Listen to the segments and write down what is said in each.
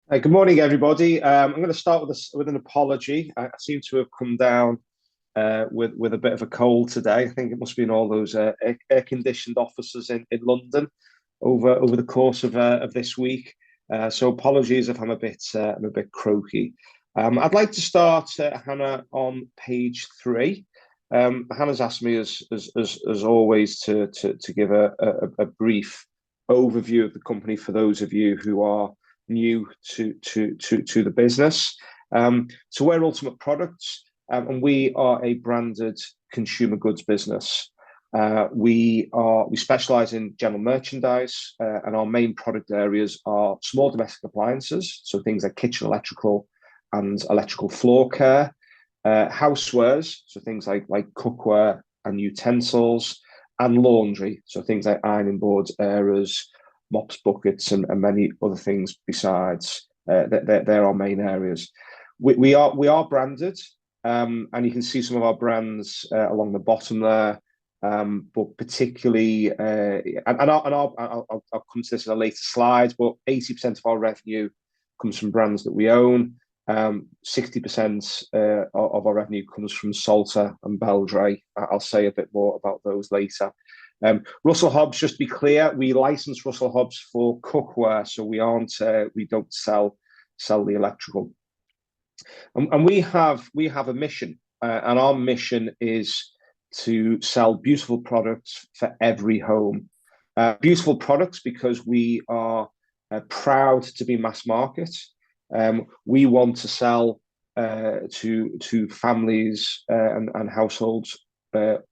Good morning, everybody. I'm going to start with an apology. I seem to have come down with a bit of a cold today. I think it must be in all those air-conditioned offices in London over the course of this week. So apologies if I'm a bit croaky. I'd like to start, Hannah, on page 3. Hannah's asked me, as always, to give a brief overview of the company for those of you who are new to the business. So we're Ultimate Products, and we are a branded consumer goods business. We specialize in general merchandise, and our main product areas are small domestic appliances, so things like kitchen electrical and electrical floor care, housewares, so things like cookware and utensils, and laundry, so things like ironing boards, airers, mops, buckets, and many other things besides. They're our main areas. We are branded, and you can see some of our brands along the bottom there. But particularly, I'll come to this in a later slide. But 80% of our revenue comes from brands that we own. 60% of our revenue comes from Salter and Beldray. I'll say a bit more about those later. Russell Hobbs, just to be clear, we license Russell Hobbs for cookware, so we don't sell the electrical. And we have a mission, and our mission is to sell beautiful products for every home. Beautiful products because we are proud to be mass market. We want to sell to families and households,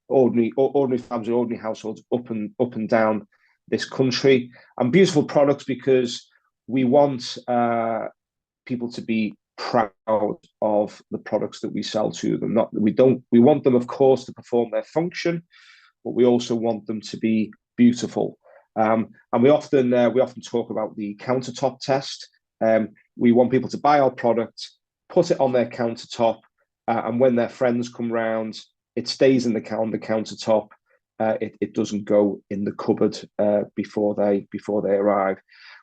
ordinary families, ordinary households up and down this country, and beautiful products because we want people to be proud of the products that we sell to them. We want them, of course, to perform their function, but we also want them to be beautiful. And we often talk about the countertop test. We want people to buy our product, put it on their countertop, and when their friends come round, it stays on the countertop. It doesn't go in the cupboard before they arrive.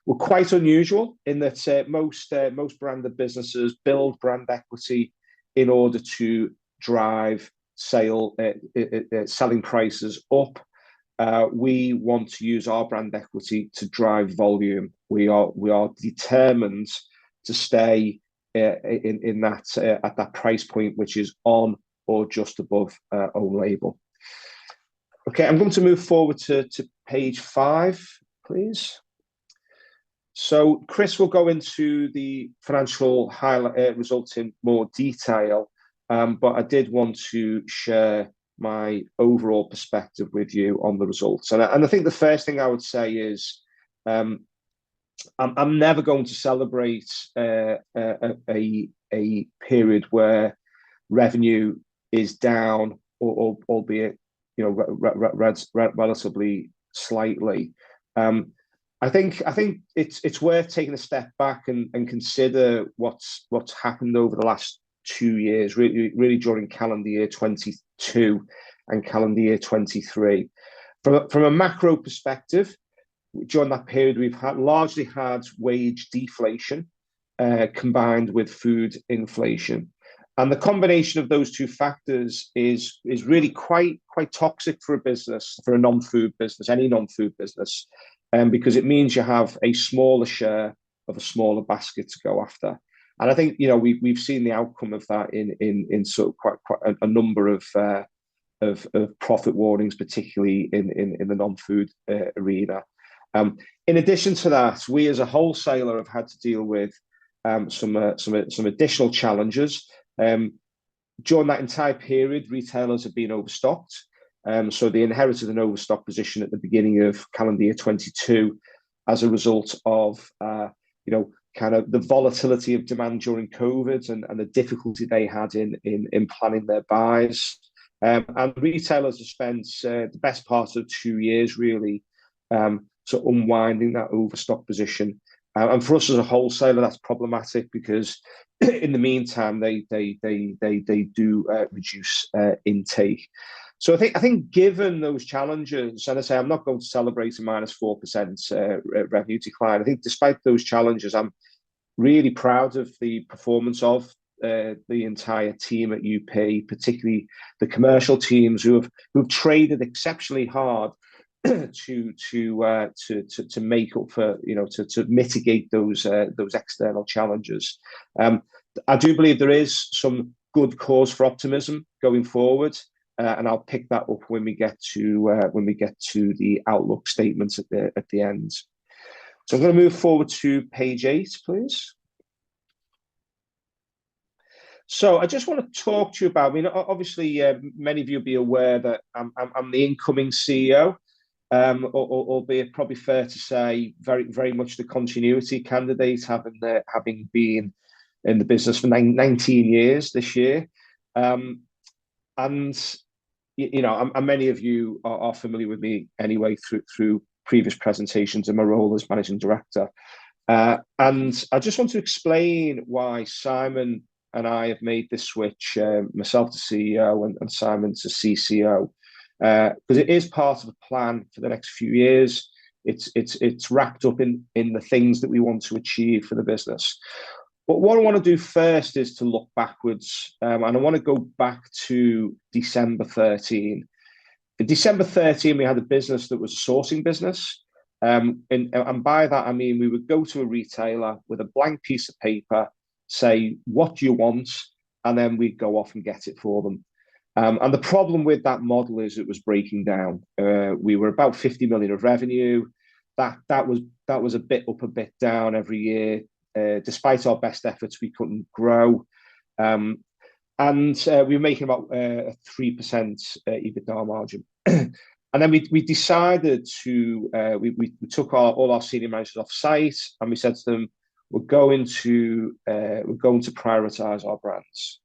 We're quite unusual in that most branded businesses build brand equity in order to drive selling prices up. We want to use our brand equity to drive volume. We are determined to stay in that at that price point, which is on or just above own label. Okay, I'm going to move forward to page 5, please. So Chris will go into the financial results in more detail, but I did want to share my overall perspective with you on the results. And I think the first thing I would say is I'm never going to celebrate a period where revenue is down, or albeit relatively slightly. I think it's worth taking a step back and consider what's happened over the last 2 years, really during calendar year 22 and calendar year 23. From a macro perspective, during that period, we've largely had wage deflation combined with food inflation. And the combination of those two factors is really quite toxic for a business, for a non-food business, any non-food business, because it means you have a smaller share of a smaller basket to go after. And I think we've seen the outcome of that in sort of quite a number of profit warnings, particularly in the non-food arena. In addition to that, we as a wholesaler have had to deal with some additional challenges. During that entire period, retailers have been overstocked. So they inherited an overstock position at the beginning of calendar year 22 as a result of kind of the volatility of demand during COVID and the difficulty they had in planning their buys. And retailers have spent the best part of 2 years really sort of unwinding that overstock position. And for us as a wholesaler, that's problematic because in the meantime they do reduce intake. So I think given those challenges, and I say I'm not going to celebrate a -4% revenue decline. I think despite those challenges, I'm really proud of the performance of the entire team at UP, particularly the commercial teams who've traded exceptionally hard to make up for, to mitigate those external challenges. I do believe there is some good cause for optimism going forward, and I'll pick that up when we get to the outlook statements at the end. So I'm going to move forward to page 8, please. So I just want to talk to you about, I mean, obviously, many of you will be aware that I'm the incoming CEO, albeit probably fair to say very, very much the continuity candidate, having been in the business for 19 years this year. And many of you are familiar with me anyway through previous presentations in my role as managing director. And I just want to explain why Simon and I have made this switch, myself to CEO and Simon to CCO, because it is part of a plan for the next few years. It's wrapped up in the things that we want to achieve for the business. But what I want to do first is to look backwards, and I want to go back to December 13. In December 13, we had a business that was a sourcing business. And by that, I mean we would go to a retailer with a blank piece of paper, say, what do you want? And then we'd go off and get it for them. And the problem with that model is it was breaking down. We were about 50 million of revenue. That was a bit up, a bit down every year. Despite our best efforts, we couldn't grow. And we were making about a 3% EBITDA margin. And then we decided we took all our senior managers off site, and we said to them, we're going to prioritize our brands.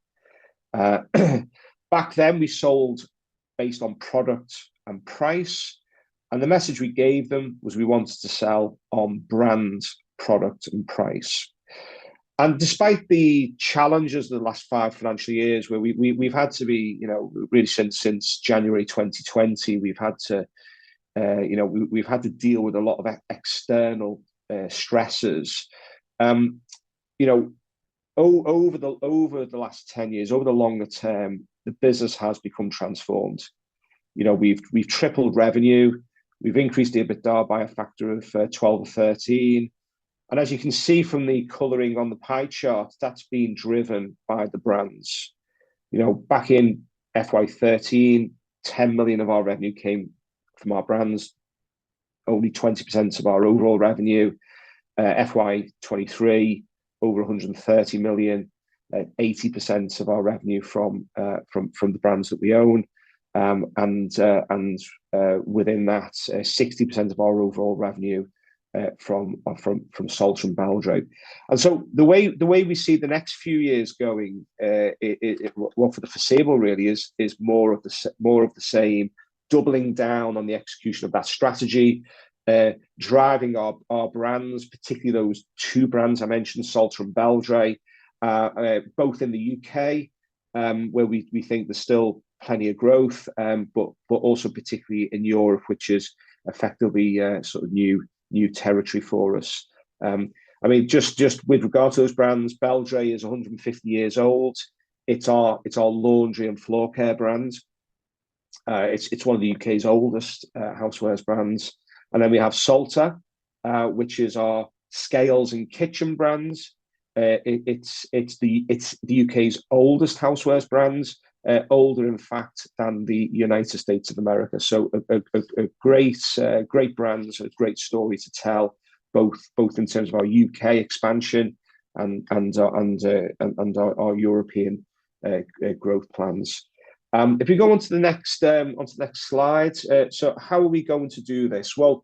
Back then, we sold based on product and price, and the message we gave them was we wanted to sell on brand, product, and price. And despite the challenges of the last 5 financial years, where we've had to be, really since January 2020, we've had to deal with a lot of external stresses. Over the last 10 years, over the longer term, the business has become transformed. We've tripled revenue, we've increased EBITDA by a factor of 12 or 13. And as you can see from the colouring on the pie chart, that's been driven by the brands. Back in FY13, 10 million of our revenue came from our brands, only 20% of our overall revenue. FY23, over 130 million, 80% of our revenue from the brands that we own, and within that, 60% of our overall revenue from Salter and Beldray. And so the way we see the next few years going, well, for the foreseeable really is more of the same, doubling down on the execution of that strategy, driving our brands, particularly those 2 brands I mentioned, Salter and Beldray, both in the UK, where we think there's still plenty of growth, but also particularly in Europe, which is effectively sort of new territory for us. I mean, just with regard to those brands, Beldray is 150 years old. It's our laundry and floor care brand. It's one of the UK's oldest housewares brands. And then we have Salter, which is our scales and kitchen brands. It's the UK's oldest housewares brands, older in fact than the United States of America. So a great brands, a great story to tell, both in terms of our UK expansion and our European growth plans. If we go on to the next slide, so how are we going to do this? Well,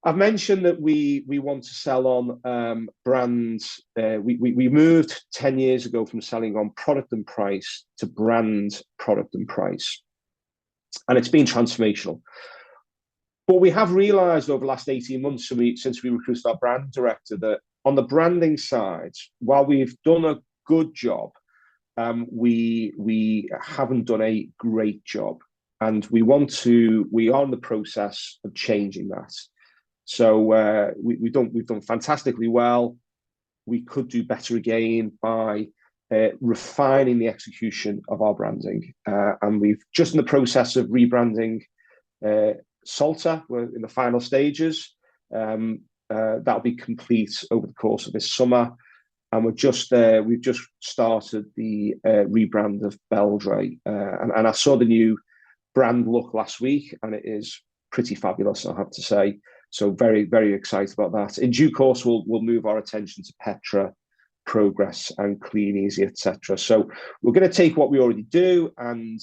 I've mentioned that we want to sell on brands. We moved 10 years ago from selling on product and price to brand, product and price, and it's been transformational. But we have realised over the last 18 months, since we recruited our brand director, that on the branding side, while we've done a good job, we haven't done a great job, and we are in the process of changing that. So we've done fantastically well. we could do better again by refining the execution of our branding. And we've just in the process of rebranding Salter. We're in the final stages. That'll be complete over the course of this summer. And we've just started the rebrand of Beldray. And I saw the new brand look last week, and it is pretty fabulous, I have to say. So very, very excited about that. In due course, we'll move our attention to Petra, Progress, and Clean Easy, etc. So we're going to take what we already do and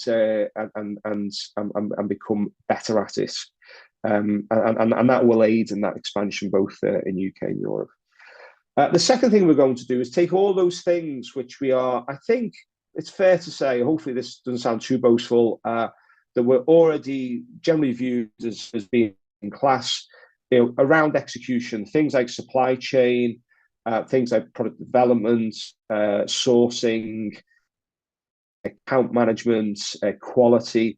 become better at it, and that will aid in that expansion both in UK and Europe. The second thing we're going to do is take all those things which we are, I think it's fair to say, hopefully this doesn't sound too boastful, that we're already generally viewed as being in class, around execution, things like supply chain, things like product development, sourcing, account management, quality.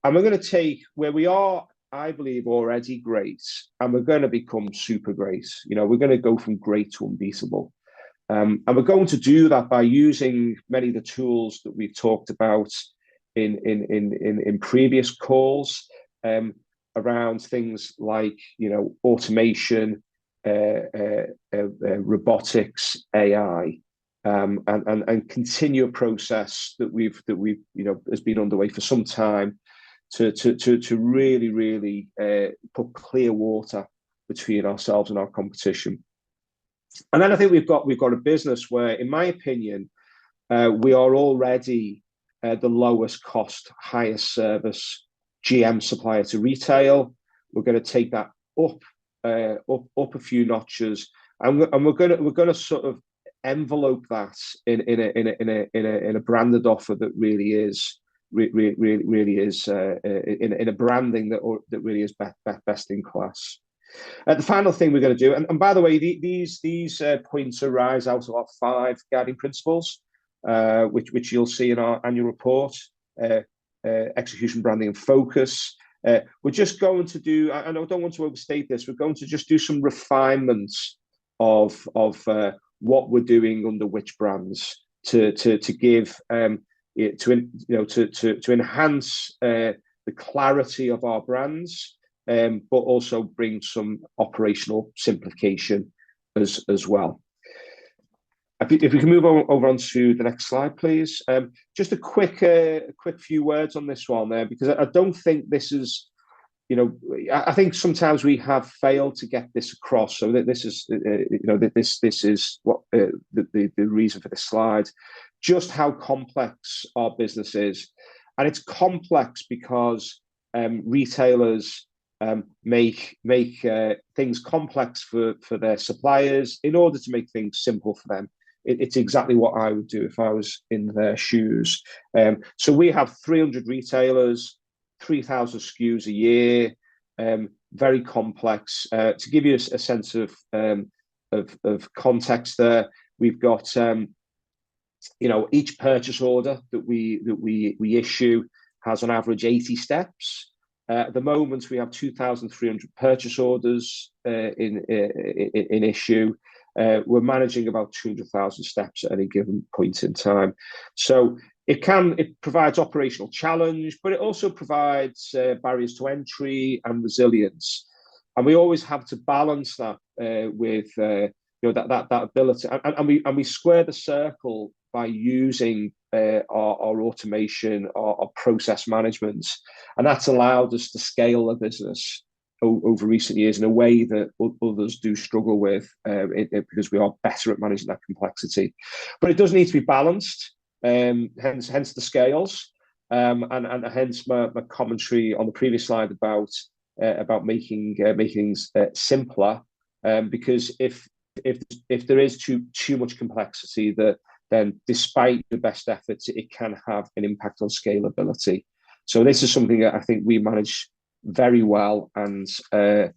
And we're going to take where we are, I believe, already great, and we're going to become super great. We're going to go from great to unbeatable. And we're going to do that by using many of the tools that we've talked about in previous calls, around things like automation, robotics, AI, and continue a process that we've has been underway for some time to really put clear water between ourselves and our competition. And then I think we've got a business where, in my opinion, we are already the lowest cost, highest service GM supplier to retail. We're going to take that up a few notches, and we're going to sort of envelope that in a branded offer that really is in a branding that really is best in class. The final thing we're going to do, and by the way, these points arise out of our 5 guiding principles, which you'll see in our annual report: execution, branding, and focus. We're just going to do, and I don't want to overstate this, we're going to just do some refinements of what we're doing under which brands to give to enhance the clarity of our brands, but also bring some operational simplification as well. If we can move over on to the next slide, please. Just a quick few words on this one there, because I don't think this is, I think sometimes we have failed to get this across. So that this is, this is what the reason for this slide. Just how complex our business is, and it's complex because retailers make things complex for their suppliers in order to make things simple for them. It's exactly what I would do if I was in their shoes. So we have 300 retailers, 3,000 SKUs a year, very complex. To give you a sense of context, there we've got each purchase order that we issue has on average 80 steps. At the moment, we have 2,300 purchase orders in issue. We're managing about 200,000 steps at any given point in time. So it provides operational challenge, but it also provides barriers to entry and resilience. And we always have to balance that with that ability. And we square the circle by using our automation, our process management, and that's allowed us to scale the business over recent years in a way that others do struggle with, because we are better at managing that complexity. But it does need to be balanced, hence the scales, and hence my commentary on the previous slide about making things simpler, because if there is too much complexity, then despite the best efforts, it can have an impact on scalability. So this is something that I think we manage very well, and I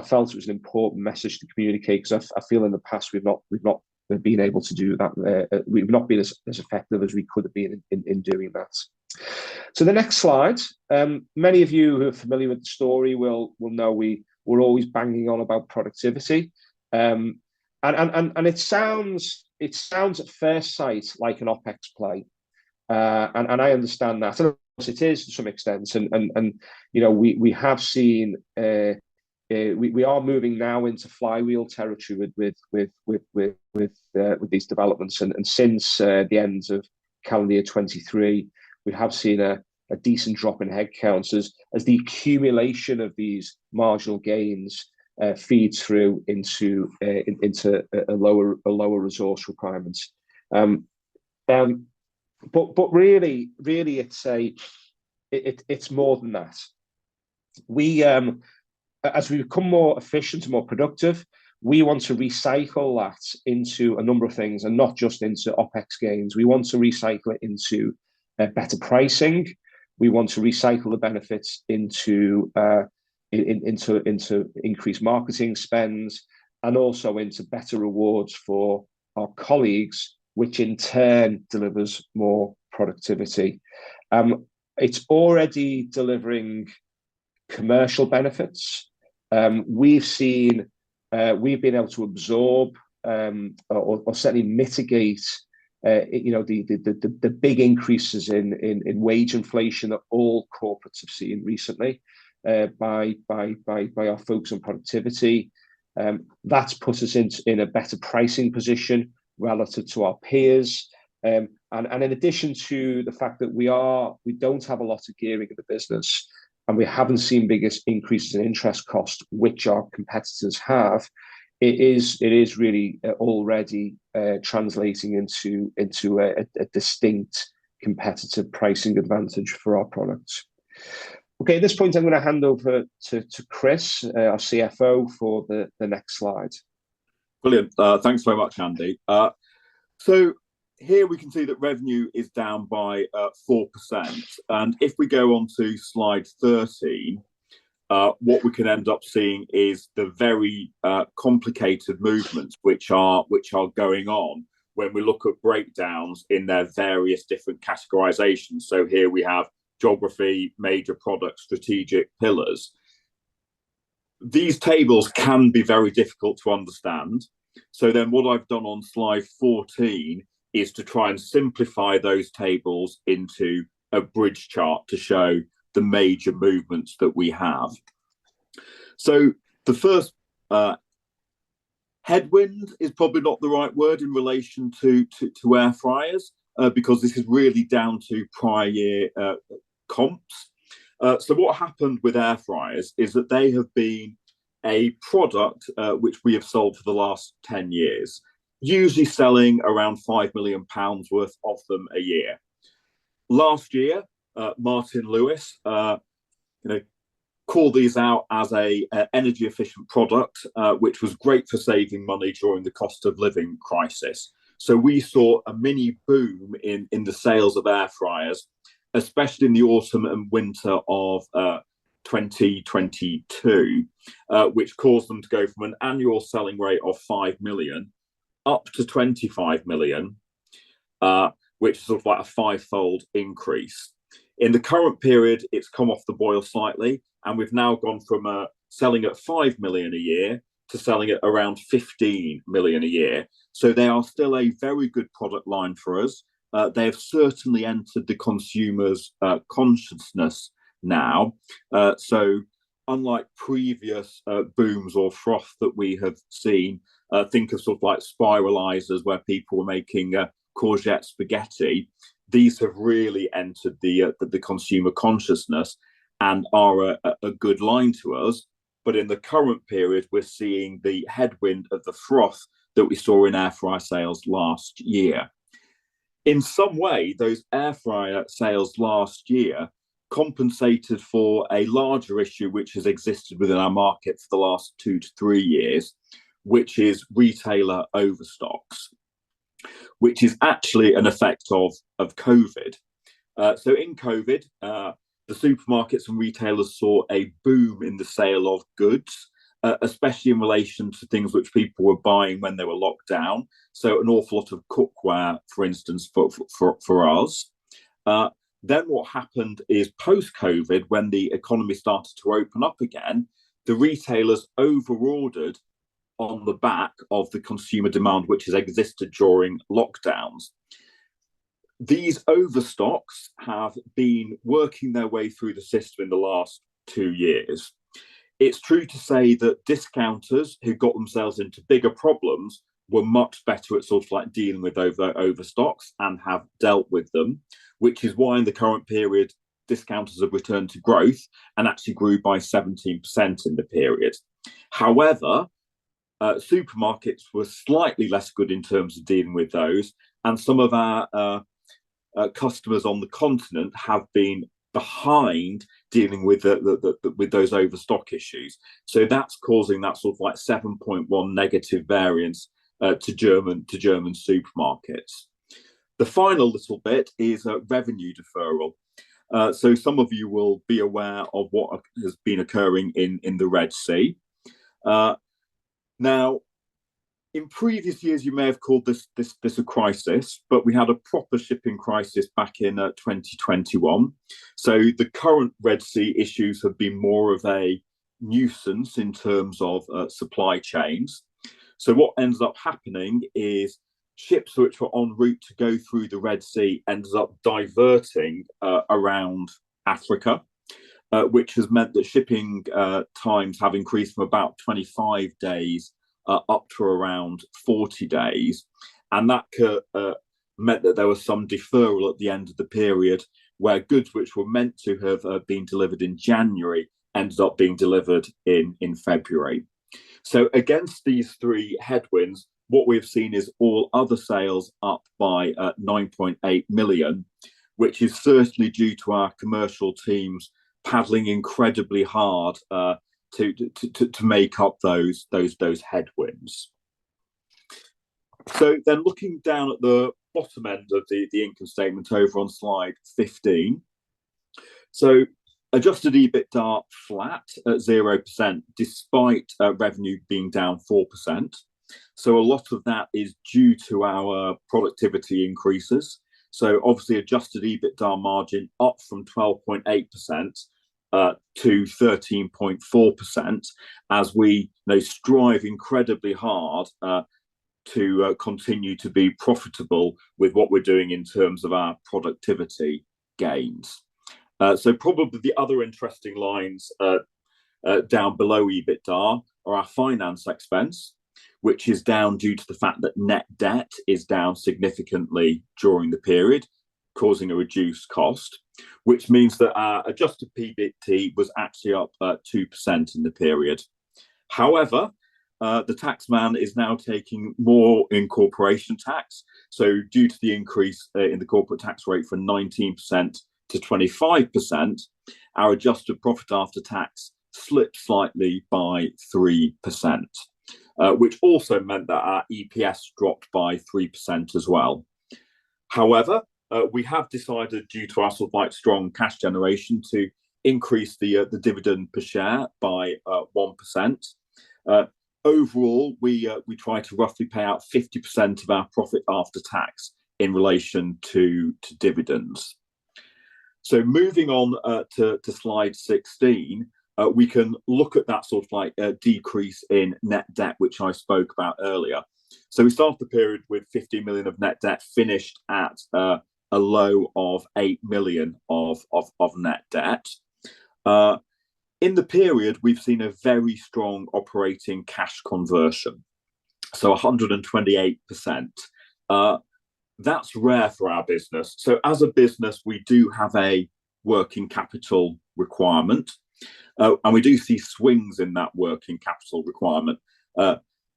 felt it was an important message to communicate, because I feel in the past we've not been able to do that. We've not been as effective as we could have been in doing that. So the next slide, many of you who are familiar with the story will know we're always banging on about productivity. And it sounds at first sight like an OpEx play, and I understand that. And of course it is to some extent. And we have seen we are moving now into flywheel territory with these developments. And since the end of calendar year 23, we have seen a decent drop in headcounts as the accumulation of these marginal gains feeds through into a lower resource requirements. Um, um, but really, it's more than that. We As we become more efficient and more productive, we want to recycle that into a number of things, and not just into OpEx gains. We want to recycle it into better pricing. We want to recycle the benefits into increased marketing spends, and also into better rewards for our colleagues, which in turn delivers more productivity. It's already delivering commercial benefits. We've been able to absorb or certainly mitigate the big increases in wage inflation that all corporates have seen recently by our focus on productivity. That's put us in a better pricing position relative to our peers. And in addition to the fact that we don't have a lot of gearing in the business, and we haven't seen biggest increases in interest cost, which our competitors have, it is really already translating into a distinct competitive pricing advantage for our products. Okay, at this point, I'm going to hand over to Chris, our CFO, for the next slide. Brilliant. Thanks very much, Andy. So here we can see that revenue is down by 4%. And if we go on to slide 13, what we can end up seeing is the very complicated movements which are going on when we look at breakdowns in their various different categorizations. So here we have geography, major products, strategic pillars. These tables can be very difficult to understand. So then what I've done on slide 14 is to try and simplify those tables into a bridge chart to show the major movements that we have. So the first headwind is probably not the right word in relation to air fryers, because this is really down to prior year comps. So what happened with air fryers is that they have been a product which we have sold for the last 10 years, usually selling around £5 million worth of them a year. Last year, Martin Lewis called these out as a energy efficient product, which was great for saving money during the cost of living crisis. So we saw a mini boom in the sales of air fryers, especially in the autumn and winter of 2022, which caused them to go from an annual selling rate of 5 million up to 25 million, which is sort of like a five-fold increase. In the current period, it's come off the boil slightly, and we've now gone from selling at 5 million a year to selling at around 15 million a year. So they are still a very good product line for us. They have certainly entered the consumer's consciousness now. So unlike previous booms or froth that we have seen, think of sort of like spiralizers where people were making courgette spaghetti. These have really entered the consumer consciousness and are a good line to us. But in the current period, we're seeing the headwind of the froth that we saw in air fryer sales last year. In some way, those air fryer sales last year compensated for a larger issue which has existed within our market for the last 2 to 3 years, which is retailer overstocks, which is actually an effect of COVID. So in COVID, the supermarkets and retailers saw a boom in the sale of goods, especially in relation to things which people were buying when they were locked down. So an awful lot of cookware, for instance, for us. Then what happened is post-COVID, when the economy started to open up again, the retailers overordered on the back of the consumer demand which has existed during lockdowns. These overstocks have been working their way through the system in the last 2 years. It's true to say that discounters who got themselves into bigger problems were much better at sort of like dealing with overstocks and have dealt with them, which is why in the current period, discounters have returned to growth and actually grew by 17% in the period. However, supermarkets were slightly less good in terms of dealing with those, and some of our customers on the continent have been behind dealing with with those overstock issues. So that's causing that sort of like 7.1 negative variance to German supermarkets. The final little bit is revenue deferral. So some of you will be aware of what has been occurring in the Red Sea. Now, in previous years, you may have called this a crisis, but we had a proper shipping crisis back in 2021. So the current Red Sea issues have been more of a nuisance in terms of supply chains. So what ends up happening is ships which were en route to go through the Red Sea ends up diverting around Africa, which has meant that shipping times have increased from about 25 days up to around 40 days. And that meant that there was some deferral at the end of the period where goods which were meant to have been delivered in January ended up being delivered in February. So against these three headwinds, what we've seen is all other sales up by 9.8 million, which is certainly due to our commercial teams paddling incredibly hard to make up those headwinds. So then looking down at the bottom end of the income statement over on slide 15. So adjusted EBITDA flat at 0%, despite revenue being down 4%. So a lot of that is due to our productivity increases. So obviously adjusted EBITDA margin up from 12.8% to 13.4% as we strive incredibly hard to continue to be profitable with what we're doing in terms of our productivity gains. So probably the other interesting lines down below EBITDA are our finance expense, which is down due to the fact that net debt is down significantly during the period, causing a reduced cost, which means that our adjusted PBT was actually up 2% in the period. However, the tax man is now taking more in corporation tax. So due to the increase in the corporate tax rate from 19% to 25%, our adjusted profit after tax slipped slightly by 3%, which also meant that our EPS dropped by 3% as well. However, we have decided, due to our sort of like strong cash generation, to increase the dividend per share by 1%. Overall, we try to roughly pay out 50% of our profit after tax in relation to dividends. So moving on to slide 16, we can look at that sort of like decrease in net debt, which I spoke about earlier. So we started the period with 50 million of net debt, finished at a low of 8 million of net debt. In the period, we've seen a very strong operating cash conversion, so 128%. That's rare for our business. So as a business, we do have a working capital requirement, and we do see swings in that working capital requirement.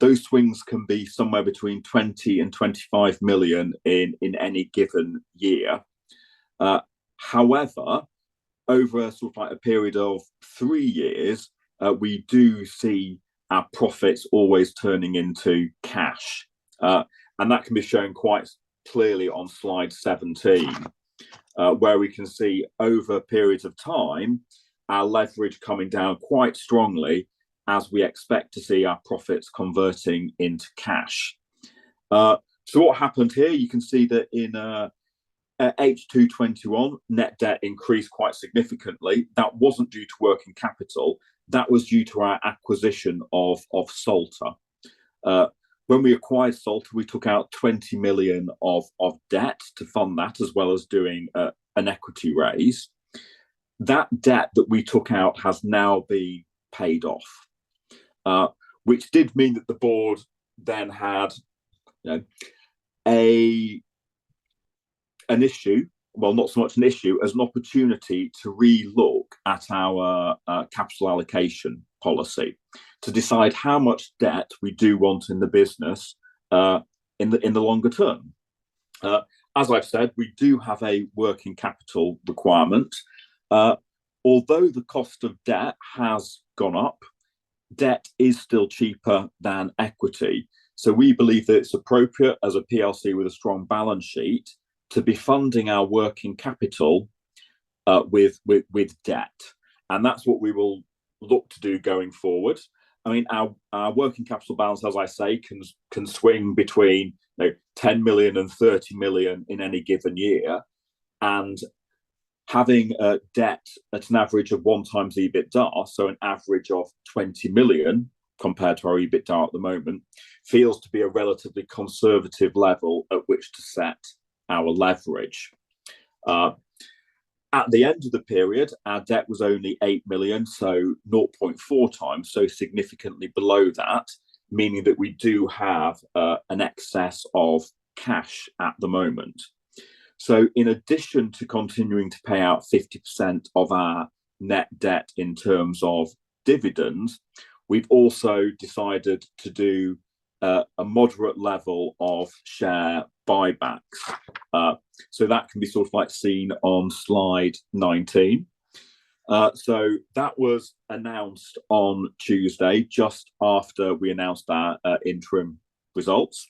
Those swings can be somewhere between 20 and 25 million in any given year. However, over a sort of like a period of 3 years, we do see our profits always turning into cash. And that can be shown quite clearly on slide 17, where we can see over periods of time, our leverage coming down quite strongly as we expect to see our profits converting into cash. So what happened here, you can see that in H2 21, net debt increased quite significantly. That wasn't due to working capital. That was due to our acquisition of Salter. When we acquired Salter, we took out 20 million of debt to fund that, as well as doing an equity raise. That debt that we took out has now been paid off, which did mean that the board then had an issue, well, not so much an issue as an opportunity to re-look at our capital allocation policy, to decide how much debt we do want in the business in the longer term. As I've said, we do have a working capital requirement. Although the cost of debt has gone up, debt is still cheaper than equity. So we believe that it's appropriate as a PLC with a strong balance sheet to be funding our working capital with debt. And that's what we will look to do going forward. I mean, our working capital balance, as I say, can swing between 10 million and 30 million in any given year. And having debt at an average of 1 times EBITDA, so an average of 20 million compared to our EBITDA at the moment, feels to be a relatively conservative level at which to set our leverage. At the end of the period, our debt was only 8 million, so 0.4 times, so significantly below that, meaning that we do have an excess of cash at the moment. So in addition to continuing to pay out 50% of our net debt in terms of dividends, we've also decided to do a moderate level of share buybacks. So that can be sort of like seen on slide 19. So that was announced on Tuesday, just after we announced our interim results.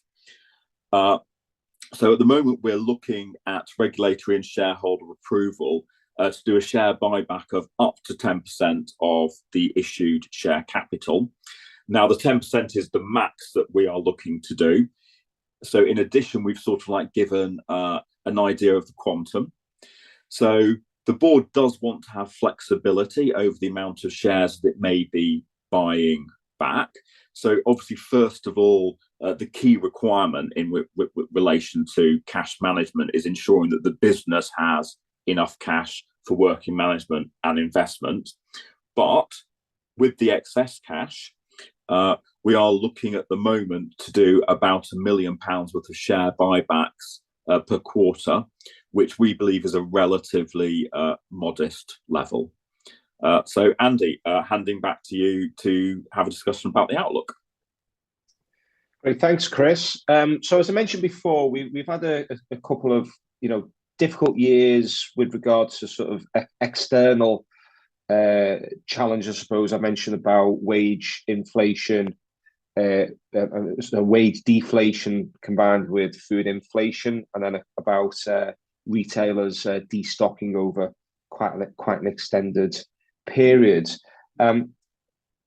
So at the moment, we're looking at regulatory and shareholder approval to do a share buyback of up to 10% of the issued share capital. Now, the 10% is the max that we are looking to do. So in addition, we've sort of like given an idea of the quantum. So the board does want to have flexibility over the amount of shares that it may be buying back. So obviously, first of all, the key requirement in relation to cash management is ensuring that the business has enough cash for working management and investment. But with the excess cash, we are looking at the moment to do about £1 million worth of share buybacks per quarter, which we believe is a relatively modest level. So Andy, handing back to you to have a discussion about the outlook. Great, thanks, Chris. So as I mentioned before, we've had a couple of difficult years with regards to sort of external challenges. I suppose I mentioned about wage inflation, wage deflation combined with food inflation, and then about retailers destocking over quite an extended period.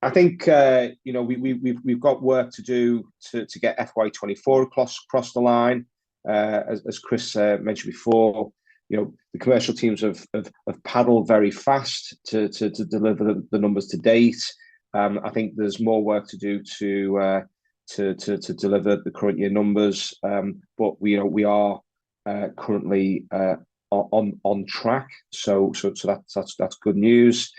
I think we've got work to do to get FY24 across the line. As Chris mentioned before, the commercial teams have paddled very fast to deliver the numbers to date. I think there's more work to do to deliver the current year numbers, but we are currently on track. So that's good news.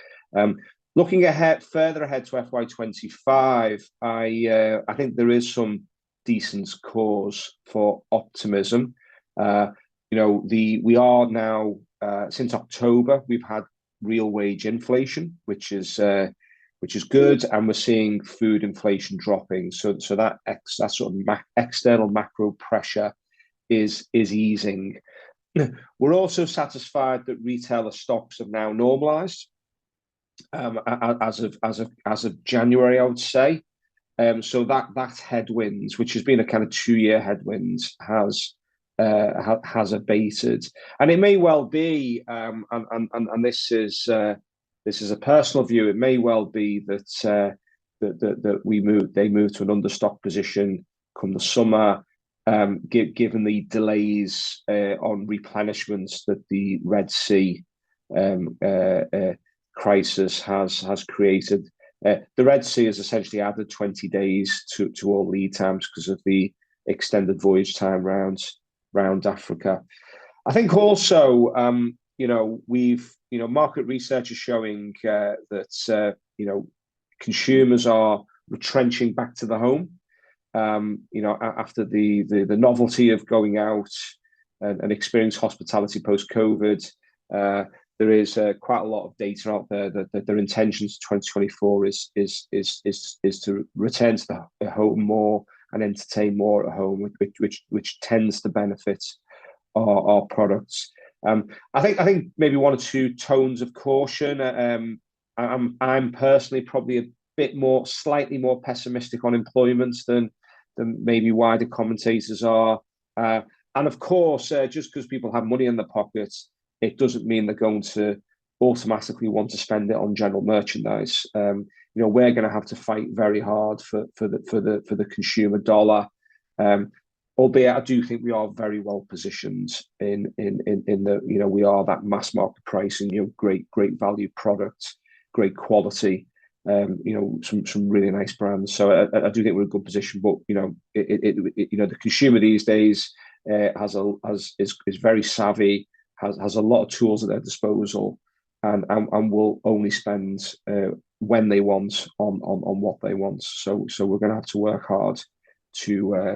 Looking further ahead to FY25, I think there is some decent cause for optimism. We are now since October we've had real wage inflation, which is good, and we're seeing food inflation dropping. So that sort of external macro pressure is easing. We're also satisfied that retailer stocks have now normalised as of January, I would say. So that headwinds, which has been a kind of 2-year headwinds, has abated, and it may well be, and this is a personal view. It may well be that they move to an understock position come the summer, given the delays on replenishments that the Red Sea crisis has created. The Red Sea has essentially added 20 days to all lead times because of the extended voyage time round Africa. I think also, market research is showing that consumers are retrenching back to the home. After the novelty of going out and experience hospitality post COVID, there is quite a lot of data out there that their intentions 2024 is to return to the home more and entertain more at home, which tends to benefit our products. I think maybe one or two tones of caution. I'm personally probably a bit slightly more pessimistic on employment than maybe wider commentators are. And of course, just because people have money in their pockets, it doesn't mean they're going to automatically want to spend it on general merchandise. We're going to have to fight very hard for the consumer dollar. Albeit, I do think we are very well positioned in the we are that mass market pricing, great value product, great quality. Some really nice brands. So I do think we're in a good position. But the consumer these days is very savvy, has a lot of tools at their disposal, and will only spend when they want on what they want. So we're going to have to work hard for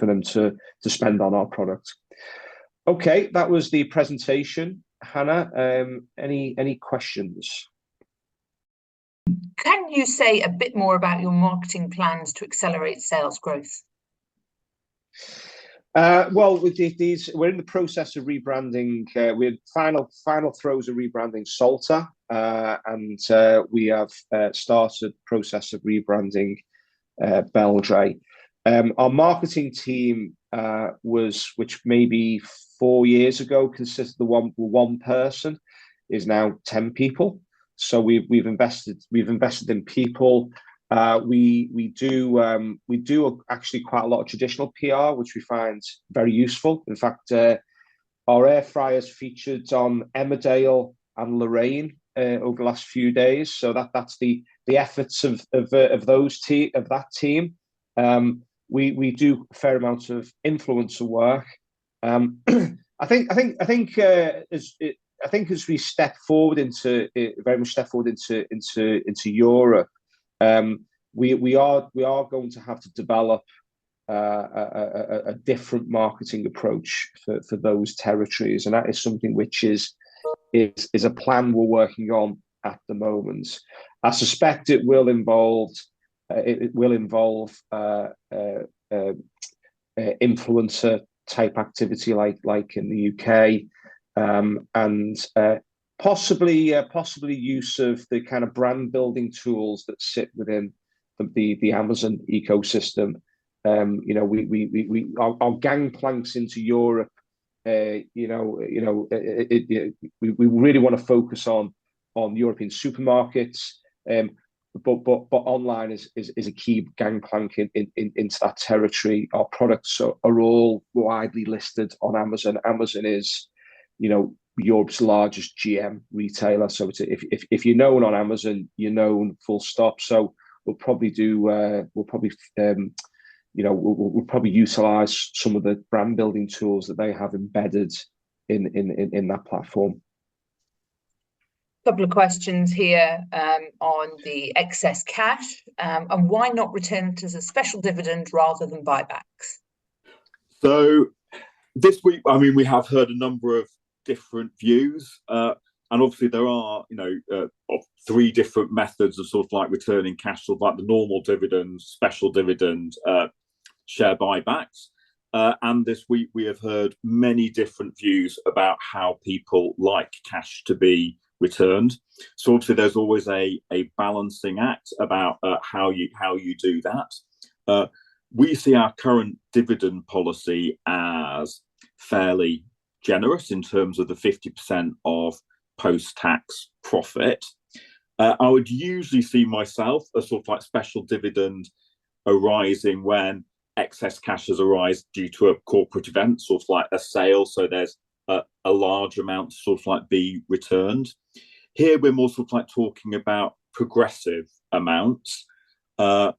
them to spend on our product. Okay, that was the presentation. Hannah, any questions? Can you say a bit more about your marketing plans to accelerate sales growth? Well, with these, we're in the process of rebranding. We're final throes of rebranding Salter, and we have started the process of rebranding Beldray. Our marketing team which maybe 4 years ago consisted of one person, is now 10 people. So we've invested in people. We do actually quite a lot of traditional PR, which we find very useful. In fact, our air fryers featured on Emmerdale and Lorraine over the last few days. So that's the efforts of that team. We do a fair amount of influencer work. I think as we step forward into Europe, we are going to have to develop a different marketing approach for those territories, and that is something which is a plan we're working on at the moment. I suspect it will involve influencer type activity like in the UK, and possibly use of the kind of brand building tools that sit within the Amazon ecosystem. Our gangplanks into Europe. We really want to focus on European supermarkets, but online is a key gangplank into that territory. Our products are all widely listed on Amazon. Amazon is, Europe's largest GM retailer. So if you're known on Amazon, you're known full stop. So we'll probably utilize some of the brand building tools that they have embedded in that platform. Couple of questions here on the excess cash, and why not return it as a special dividend rather than buybacks? So this week, we have heard a number of different views, and obviously there are, three different methods of sort of like returning cash, sort of like the normal dividend, special dividend, share buybacks. And this week we have heard many different views about how people like cash to be returned. So obviously there's always a balancing act about how you do that. We see our current dividend policy as fairly generous in terms of the 50% of post-tax profit. I would usually see myself a sort of like special dividend arising when excess cash has arisen due to a corporate event, sort of like a sale. So there's a large amount to sort of like be returned. Here we're more sort of like talking about progressive amounts. And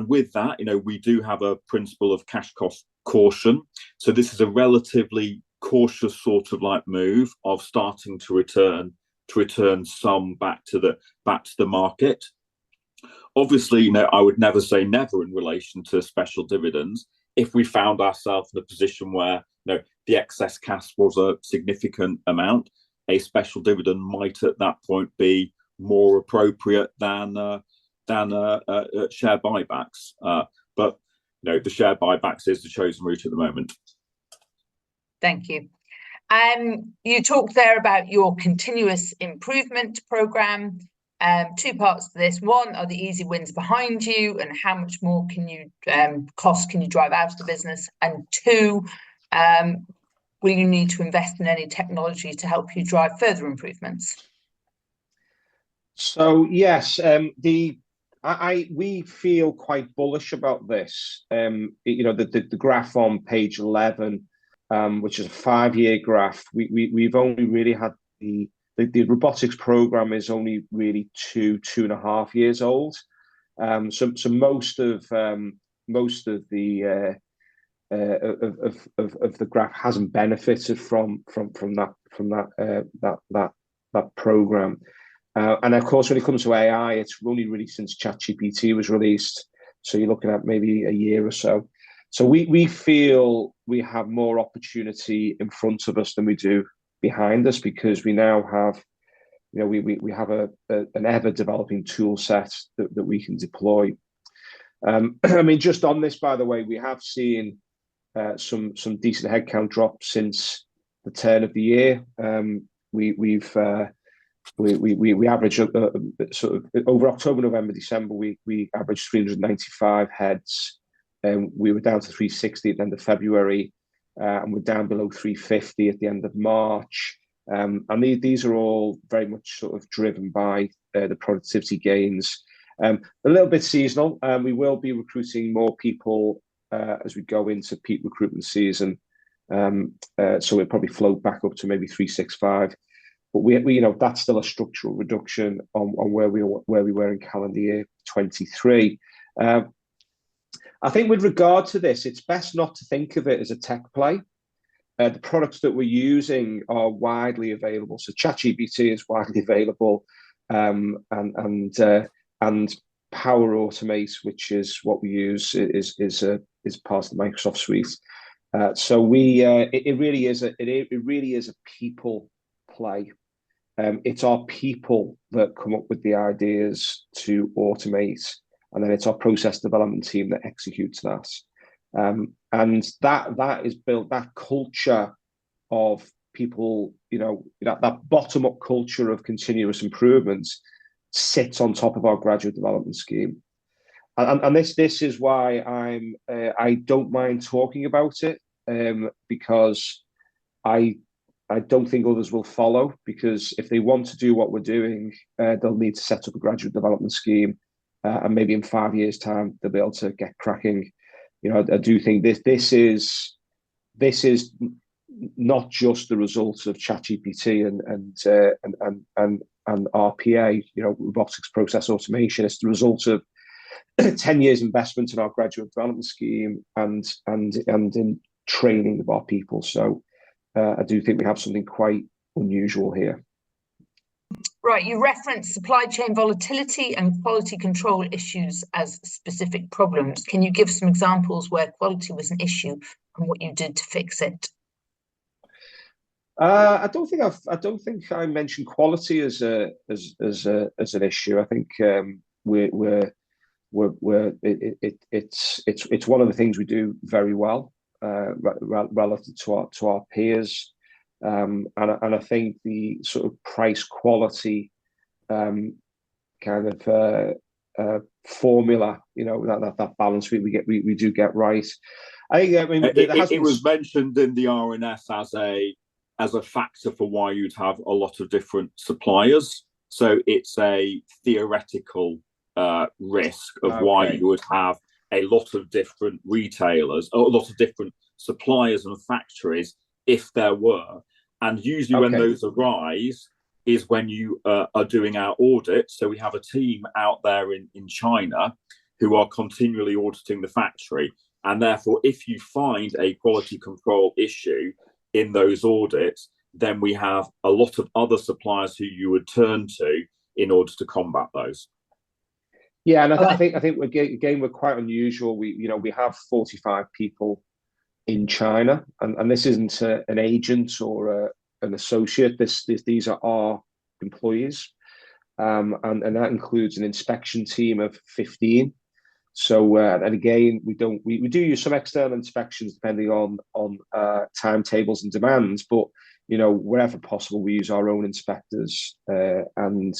with that, we do have a principle of cash cost caution. So this is a relatively cautious sort of like move of starting to return some back to the market. Obviously, I would never say never in relation to special dividends. If we found ourselves in a position where the excess cash was a significant amount, a special dividend might at that point be more appropriate than share buybacks. But the share buybacks is the chosen route at the moment. Thank you. You talked there about your continuous improvement programme. Two parts to this. One, are the easy wins behind you, and how much more cost can you drive out of the business? And two, will you need to invest in any technology to help you drive further improvements? So yes, we feel quite bullish about this. The graph on page 11, which is a 5-year graph. We've only really had the robotics program is only really 2.5 years old. So most of the graph hasn't benefited from that program. And of course, when it comes to AI, it's only really since ChatGPT was released. So you're looking at maybe a year or so. So we feel we have more opportunity in front of us than we do behind us, because we now have, we have an ever developing tool set that we can deploy. I mean, just on this, by the way, we have seen some decent headcount drop since the turn of the year. We average sort of over October, November, December. We averaged 395 heads, and we were down to 360 at the end of February, and we're down below 350 at the end of March. And these are all very much sort of driven by the productivity gains. A little bit seasonal. We will be recruiting more people as we go into peak recruitment season. So we'll probably float back up to maybe 365. But we that's still a structural reduction on where we were in calendar year 23. I think with regard to this, it's best not to think of it as a tech play. The products that we're using are widely available. So ChatGPT is widely available, and Power Automate, which is what we use, is part of the Microsoft suite. So it really is a people play. It's our people that come up with the ideas to automate, and then it's our process development team that executes that. And that is built, that culture of people, that bottom-up culture of continuous improvements sits on top of our graduate development scheme. And this is why I don't mind talking about it, because I don't think others will follow, because if they want to do what we're doing, they'll need to set up a graduate development scheme, and maybe in 5 years' time they'll be able to get cracking. I do think this is not just the result of ChatGPT and RPA, robotics process automation. It's the result of 10 years investment in our graduate development scheme and in training of our people. So I do think we have something quite unusual here. Right, you referenced supply chain volatility and quality control issues as specific problems. Can you give some examples where quality was an issue and what you did to fix it? I don't think I mentioned quality as an issue. I think it's one of the things we do very well relative to our peers. And I think the sort of price quality kind of formula, that balance we do get right. I mean, it was mentioned in the RNS as a factor for why you'd have a lot of different suppliers. So it's a theoretical risk of why you would have a lot of different retailers, or a lot of different suppliers and factories, if there were. And usually when those arise, is when you are doing our audit. So we have a team out there in China who are continually auditing the factory. And therefore, if you find a quality control issue in those audits, then we have a lot of other suppliers who you would turn to in order to combat those. Yeah, and I think we're quite unusual. We have 45 people in China, and this isn't an agent or an associate. These are our employees, and that includes an inspection team of 15. So and again, we do use some external inspections depending on timetables and demands, but wherever possible, we use our own inspectors, and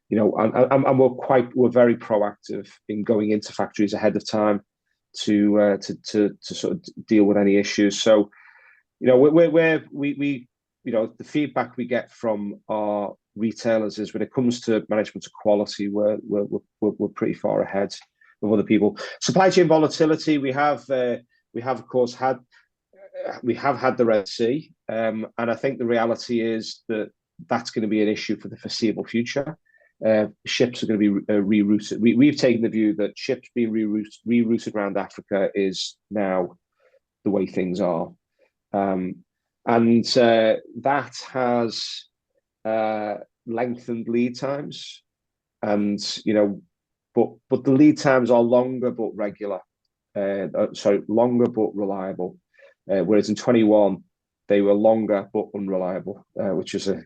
we're very proactive in going into factories ahead of time to sort of deal with any issues. So the feedback we get from our retailers is when it comes to management of quality, we're pretty far ahead of other people. Supply chain volatility, we have of course had the Red Sea, and I think the reality is that that's going to be an issue for the foreseeable future. Ships are going to be rerouted. We've taken the view that ships being rerouted around Africa is now the way things are, and that has lengthened lead times, and but the lead times are longer but regular. Longer but reliable. Whereas in 21, they were longer but unreliable, which is a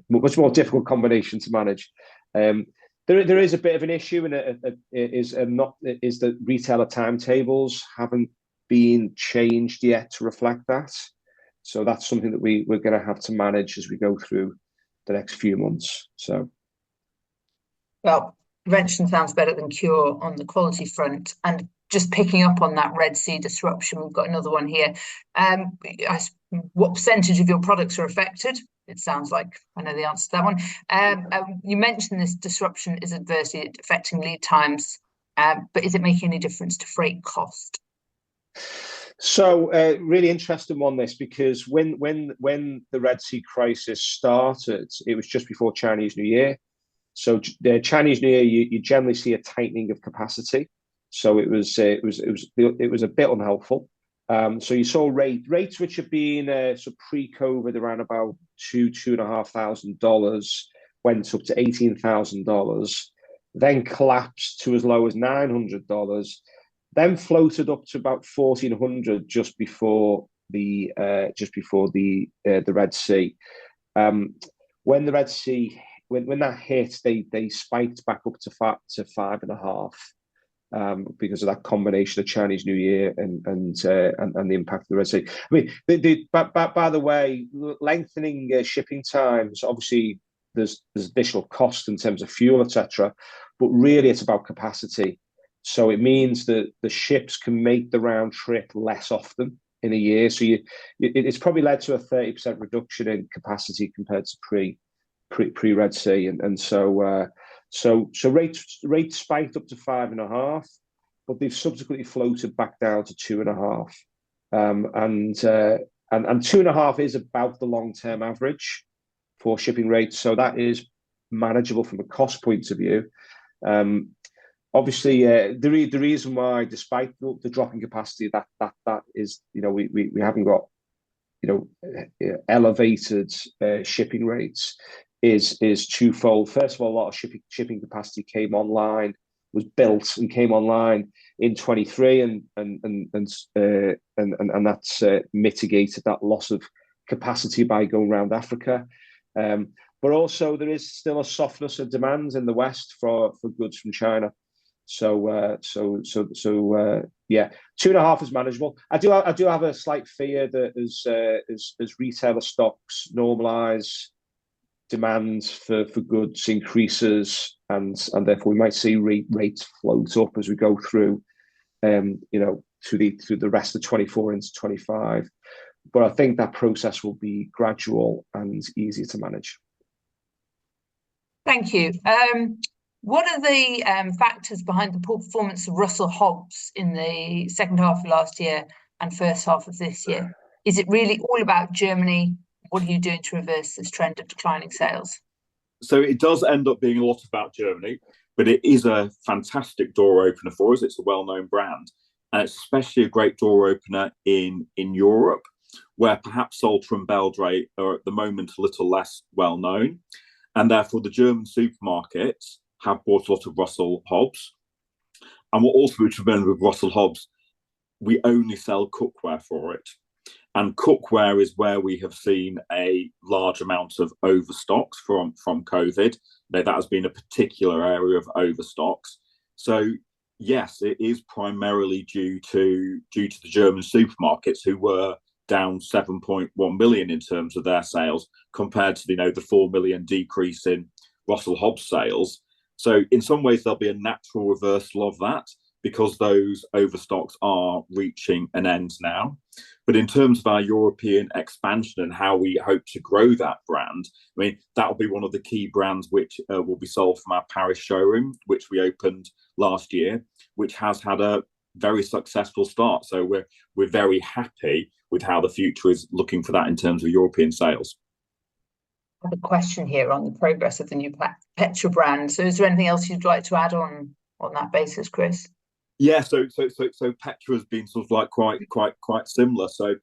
much more difficult combination to manage. There is a bit of an issue, and it is that retailer timetables haven't been changed yet to reflect that. So that's something that we're going to have to manage as we go through the next few months. So, well, prevention sounds better than cure on the quality front. And just picking up on that Red Sea disruption, we've got another one here. What percentage of your products are affected? It sounds like I know the answer to that one. You mentioned this disruption is adversely affecting lead times, but is it making any difference to freight cost? So, really interesting one, this, because when the Red Sea crisis started, it was just before Chinese New Year. So the Chinese New Year, you generally see a tightening of capacity. So it was a bit unhelpful. So you saw rates which have been pre-COVID around about $2,500 went up to $18,000, then collapsed to as low as $900, then floated up to about $1,400 just before the Red Sea. When the Red Sea when that hit, they spiked back up to 5.5. Because of that combination of Chinese New Year and the impact of the Red Sea. I mean, by the way, lengthening shipping times, obviously there's additional cost in terms of fuel, etc. But really, it's about capacity. So it means that the ships can make the round trip less often in a year. So it's probably led to a 30% reduction in capacity compared to pre-Red Sea, and so rates spiked up to 5.5, but they've subsequently floated back down to 2.5, and 2.5 is about the long-term average for shipping rates, so that is manageable from a cost point of view. Obviously, the reason why, despite the drop in capacity, that is, we haven't got elevated shipping rates is twofold. First of all, a lot of shipping capacity was built and came online in 23, and that's mitigated that loss of capacity by going around Africa. But also there is still a softness of demand in the West for goods from China. So yeah, 2.5 is manageable. I do have a slight fear that as retailer stocks normalize, demand for goods increases, and therefore we might see rates float up as we go through through the rest of 24 into 25. But I think that process will be gradual and easier to manage. Thank you. What are the factors behind the poor performance of Russell Hobbs in the second half of last year and first half of this year? Is it really all about Germany? What are you doing to reverse this trend of declining sales? So it does end up being a lot about Germany, but it is a fantastic door opener for us. It's a well-known brand, and it's especially a great door opener in Europe, where perhaps Salter and Beldray are at the moment a little less well known, and therefore the German supermarkets have bought a lot of Russell Hobbs. And what also we should remember with Russell Hobbs, we only sell cookware for it. And cookware is where we have seen a large amount of overstocks from COVID. Now, that has been a particular area of overstocks. So yes, it is primarily due to the German supermarkets, who were down 7.1 million in terms of their sales compared to the 4 million decrease in Russell Hobbs sales. So in some ways there'll be a natural reversal of that, because those overstocks are reaching an end now. But in terms of our European expansion and how we hope to grow that brand, I mean, that will be one of the key brands which will be sold from our Paris showroom, which we opened last year, which has had a very successful start. So we're very happy with how the future is looking for that in terms of European sales. I have a question here on the progress of the new Petra brand. So is there anything else you'd like to add on that basis, Chris? Yeah, so Petra has been sort of like quite similar. So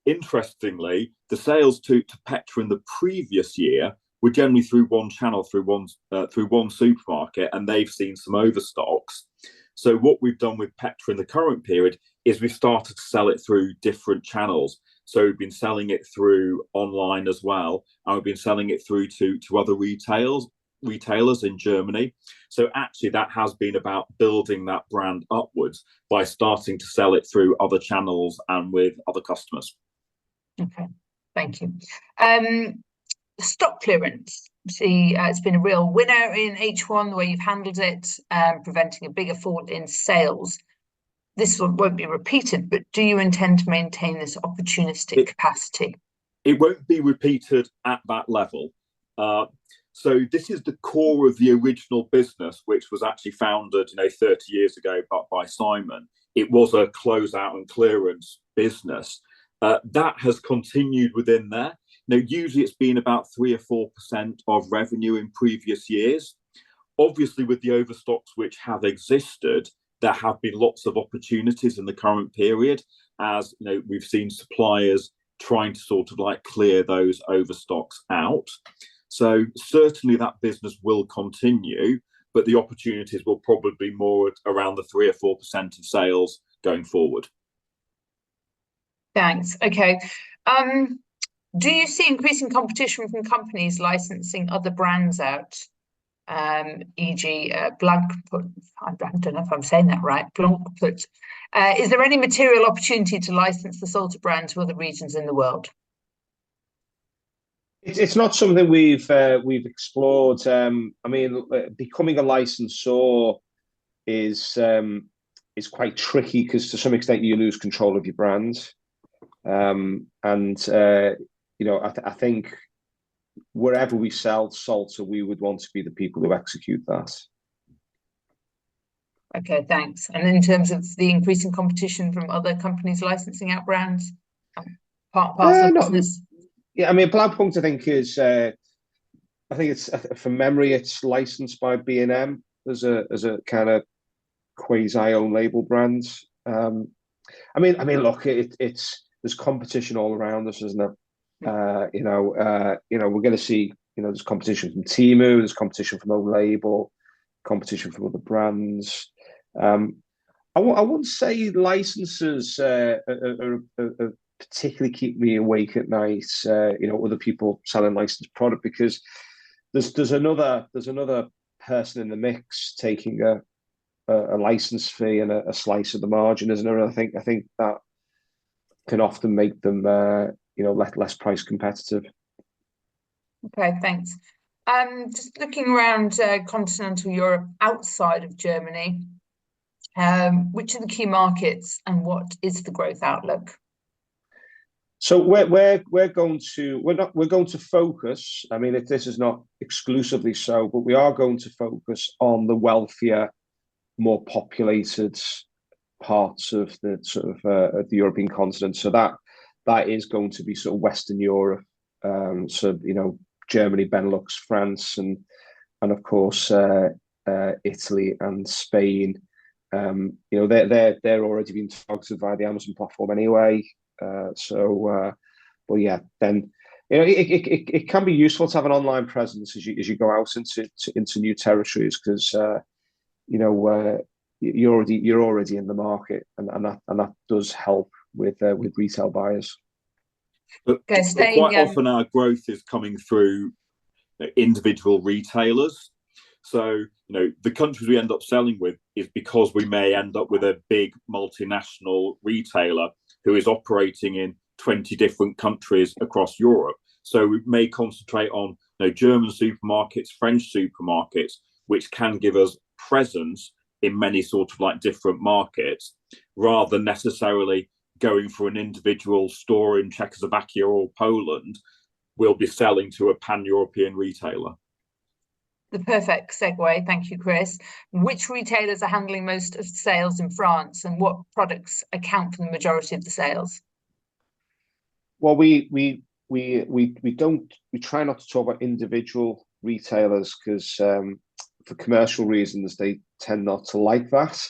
interestingly, the sales to Petra in the previous year were generally through one channel, through one supermarket, and they've seen some overstocks. So what we've done with Petra in the current period is we've started to sell it through different channels. So we've been selling it through online as well, and we've been selling it through to other retailers in Germany. So actually that has been about building that brand upwards by starting to sell it through other channels and with other customers. Okay, thank you. Stock clearance. See, it's been a real winner in H1, the way you've handled it, preventing a bigger fall in sales. This won't be repeated, but do you intend to maintain this opportunistic capacity? It won't be repeated at that level. So this is the core of the original business, which was actually founded 30 years ago by Simon. It was a closeout and clearance business. That has continued within there. Now, usually it's been about 3 or 4% of revenue in previous years. Obviously, with the overstocks which have existed, there have been lots of opportunities in the current period, as we've seen suppliers trying to sort of like clear those overstocks out. So certainly that business will continue, but the opportunities will probably be more around the 3 or 4% of sales going forward. Thanks. Okay. Do you see increasing competition from companies licensing other brands out? E.g. Blankput, I don't know if I'm saying that right, Blankput. Is there any material opportunity to license the Salter brand to other regions in the world? It's not something we've explored. I mean, becoming a licensor is quite tricky, because to some extent you lose control of your brand. I think wherever we sell Salter, we would want to be the people who execute that. Okay, thanks. And in terms of the increasing competition from other companies licensing out brands, part of the business? Yeah, I mean, Blackpunkt, I think it's from memory, it's licensed by B&M as a kind of quasi-own label brand. I mean, look, there's competition all around us, isn't it? We're going to see, there's competition from Temu, there's competition from own label, competition from other brands. I wouldn't say licenses particularly keep me awake at night. Other people selling licensed product, because there's another person in the mix taking a license fee and a slice of the margin, isn't there? And I think that can often make them less price competitive. Okay, thanks. Just looking around continental Europe outside of Germany, which are the key markets and what is the growth outlook? So we're going to focus. I mean, this is not exclusively so, but we are going to focus on the wealthier, more populated parts of the sort of the European continent. So that is going to be sort of Western Europe, Germany, Benelux, France, and of course Italy and Spain. They're already being targeted via the Amazon platform anyway. But yeah, then it can be useful to have an online presence as you go out into new territories, because you're already in the market, and that does help with retail buyers. But quite often our growth is coming through individual retailers. So, the countries we end up selling with is because we may end up with a big multinational retailer who is operating in 20 different countries across Europe. So we may concentrate on German supermarkets, French supermarkets, which can give us presence in many sort of like different markets, rather than necessarily going for an individual store in Czechoslovakia or Poland. We'll be selling to a pan-European retailer. The perfect segue. Thank you, Chris. Which retailers are handling most of the sales in France, and what products account for the majority of the sales? Well, we try not to talk about individual retailers, because for commercial reasons they tend not to like that.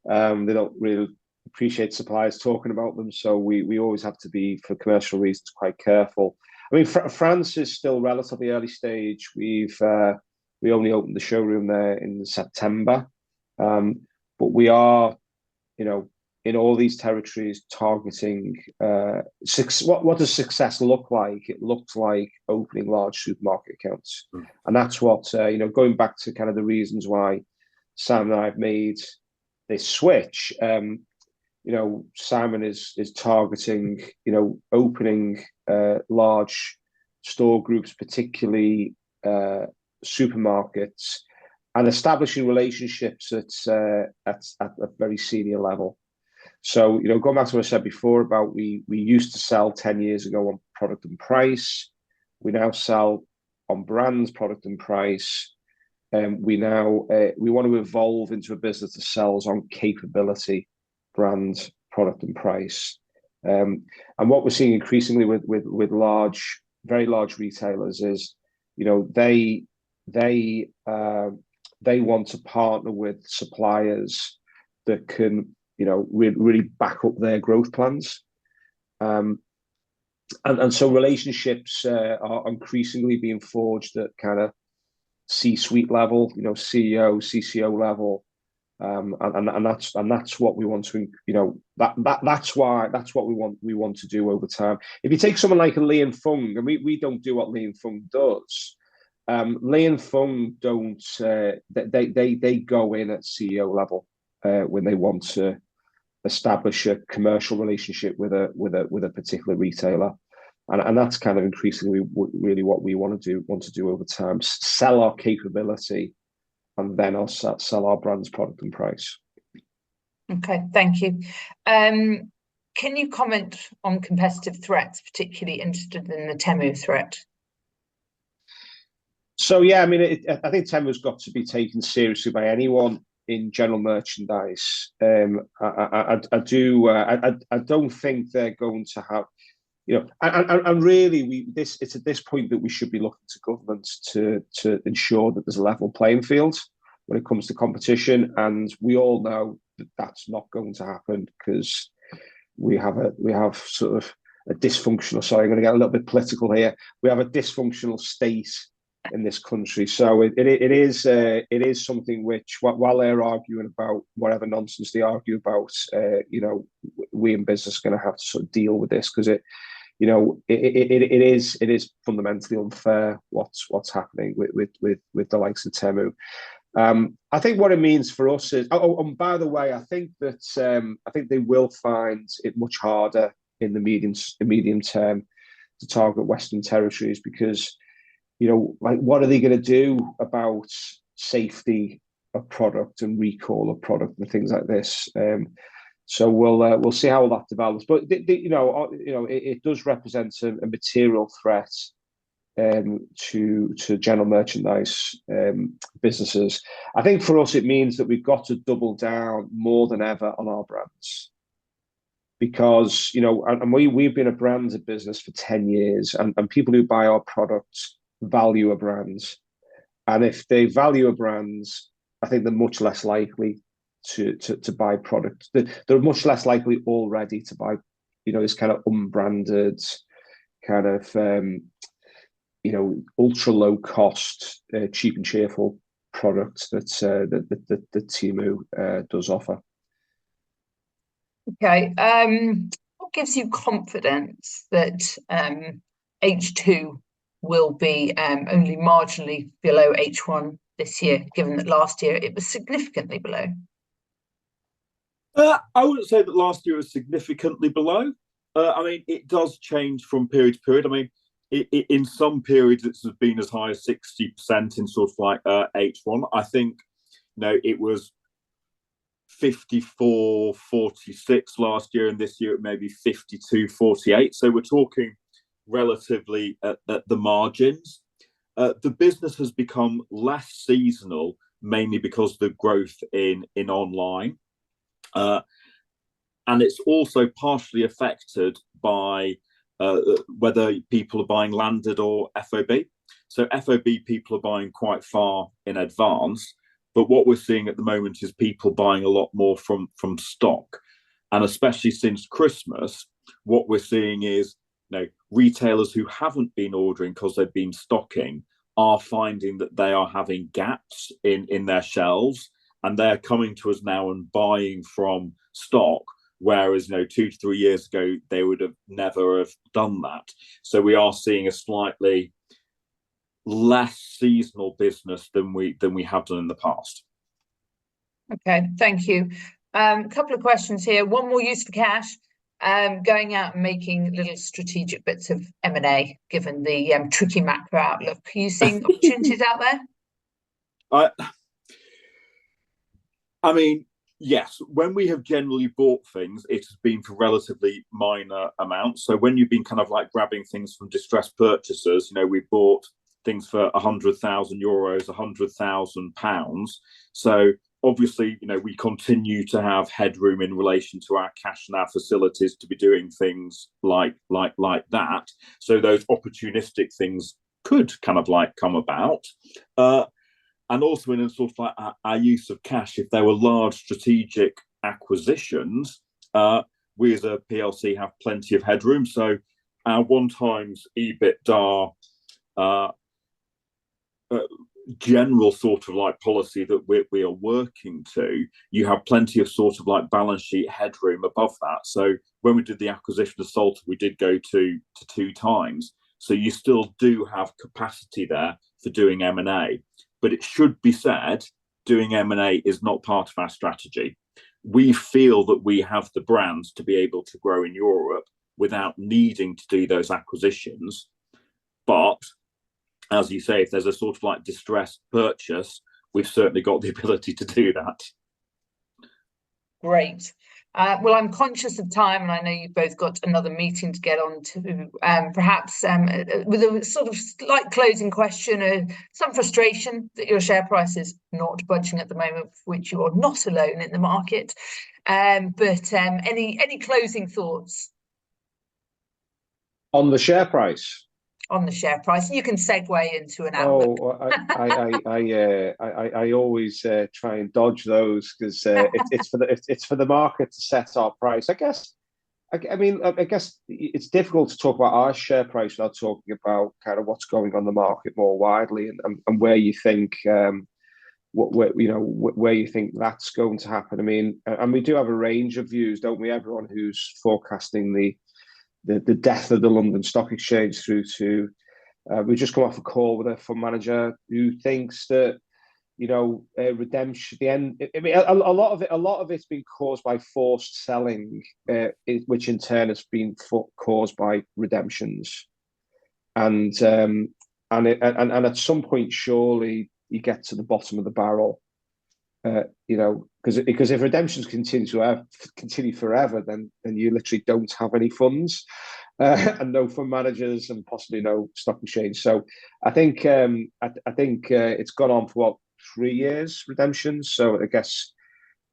They don't really appreciate suppliers talking about them, so we always have to be, for commercial reasons, quite careful. I mean, France is still relatively early stage. We only opened the showroom there in September, but we are, in all these territories targeting what does success look like? It looks like opening large supermarket accounts, and that's what going back to kind of the reasons why Sam and I have made this switch. Simon is targeting opening large store groups, particularly supermarkets, and establishing relationships at a very senior level. So, going back to what I said before about we used to sell 10 years ago on product and price. We now sell on brands, product and price. We want to evolve into a business that sells on capability, brand, product and price. And what we're seeing increasingly with very large retailers is, they want to partner with suppliers that can really back up their growth plans. And so relationships are increasingly being forged at kind of C-suite level, CEO, CCO level. And that's what we want to, that's what we want to do over time. If you take someone like a Li and Fung, and we don't do what Li and Fung does. Li and Fung don't, they go in at CEO level when they want to establish a commercial relationship with a particular retailer, and that's kind of increasingly really what we want to do over time. Sell our capability, and then I'll sell our brand's product and price. Okay, thank you. Can you comment on competitive threats, particularly interested in the Temu threat? So yeah, I mean, I think Temu's got to be taken seriously by anyone in general merchandise. I don't think they're going to have, and really, it's at this point that we should be looking to governments to ensure that there's a level playing field when it comes to competition, and we all know that that's not going to happen, because we have sort of a dysfunctional. Sorry, I'm going to get a little bit political here. We have a dysfunctional state in this country, so it is something which, while they're arguing about whatever nonsense they argue about, we in business are going to have to sort of deal with this, because it is fundamentally unfair what's happening with the likes of Temu. I think what it means for us is, and by the way, I think they will find it much harder in the medium term to target Western territories, because what are they going to do about safety of product and recall of product and things like this? So we'll see how that develops. But it does represent a material threat to general merchandise businesses. I think for us it means that we've got to double down more than ever on our brands, because and we've been a branded business for 10 years, and people who buy our products value a brand. And if they value a brand, I think they're much less likely to buy products. They're much less likely already to buy, this kind of unbranded, kind of, ultra low cost, cheap and cheerful products that Temu does offer. Okay. What gives you confidence that H2 will be only marginally below H1 this year, given that last year it was significantly below? I wouldn't say that last year was significantly below. I mean, it does change from period to period. I mean, in some periods it's been as high as 60% in sort of like H1. I think, it was 54-46 last year, and this year it may be 52-48. So we're talking relatively at the margins. The business has become less seasonal, mainly because of the growth in online. And it's also partially affected by whether people are buying landed or FOB. So FOB people are buying quite far in advance, but what we're seeing at the moment is people buying a lot more from stock. And especially since Christmas, what we're seeing is, retailers who haven't been ordering because they've been stocking are finding that they are having gaps in their shelves, and they're coming to us now and buying from stock, whereas 2 to 3 years ago they would have never have done that. So we are seeing a slightly less seasonal business than we have done in the past. Okay, thank you. A couple of questions here. One more, use for cash. Going out and making little strategic bits of M&A, given the tricky macro outlook. Are you seeing opportunities out there? I mean, yes. When we have generally bought things, it has been for relatively minor amounts. So when you've been kind of like grabbing things from distressed purchasers, we bought things for €100,000, £100,000. So obviously, we continue to have headroom in relation to our cash and our facilities to be doing things like that. So those opportunistic things could kind of like come about. And also in a sort of like our use of cash, if there were large strategic acquisitions, we as a PLC have plenty of headroom. So our 1x EBITDA general sort of like policy that we are working to, you have plenty of sort of like balance sheet headroom above that. So when we did the acquisition of Salter, we did go to 2x. So you still do have capacity there for doing M&A. But it should be said, doing M&A is not part of our strategy. We feel that we have the brands to be able to grow in Europe without needing to do those acquisitions. But as you say, if there's a sort of like distressed purchase, we've certainly got the ability to do that. Great. Well, I'm conscious of time, and I know you've both got another meeting to get on to. Perhaps with a sort of slight closing question, some frustration that your share price is not budging at the moment, which you are not alone in the market. But any closing thoughts On the share price? On the share price, you can segue into an outlook. I always try and dodge those because it's for the market to set our price. I guess it's difficult to talk about our share price without talking about kind of what's going on in the market more widely and where you think where you think that's going to happen. I mean, and we do have a range of views, don't we? Everyone who's forecasting the death of the London Stock Exchange through to we just come off a call with a fund manager who thinks that redemption, the end. I mean, a lot of it's been caused by forced selling, which in turn has been caused by redemptions, and at some point surely you get to the bottom of the barrel. Because if redemptions continue forever, then you literally don't have any funds and no fund managers and possibly no stock exchange. So I think it's gone on for what, 3 years redemptions. So I guess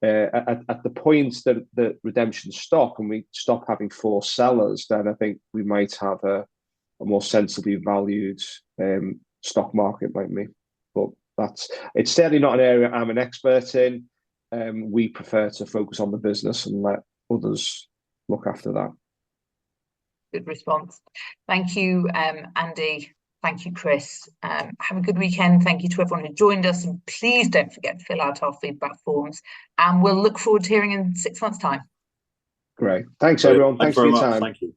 at the point that the redemptions stop and we stop having forced sellers, then I think we might have a more sensibly valued stock market might mean. But it's certainly not an area I'm an expert in. We prefer to focus on the business and let others look after that. Good response. Thank you, Andy. Thank you, Chris. Have a good weekend. Thank you to everyone who joined us. And please don't forget to fill out our feedback forms. And we'll look forward to hearing in 6 months' time. Great. Thanks, everyone. Thanks for your time. Thank you.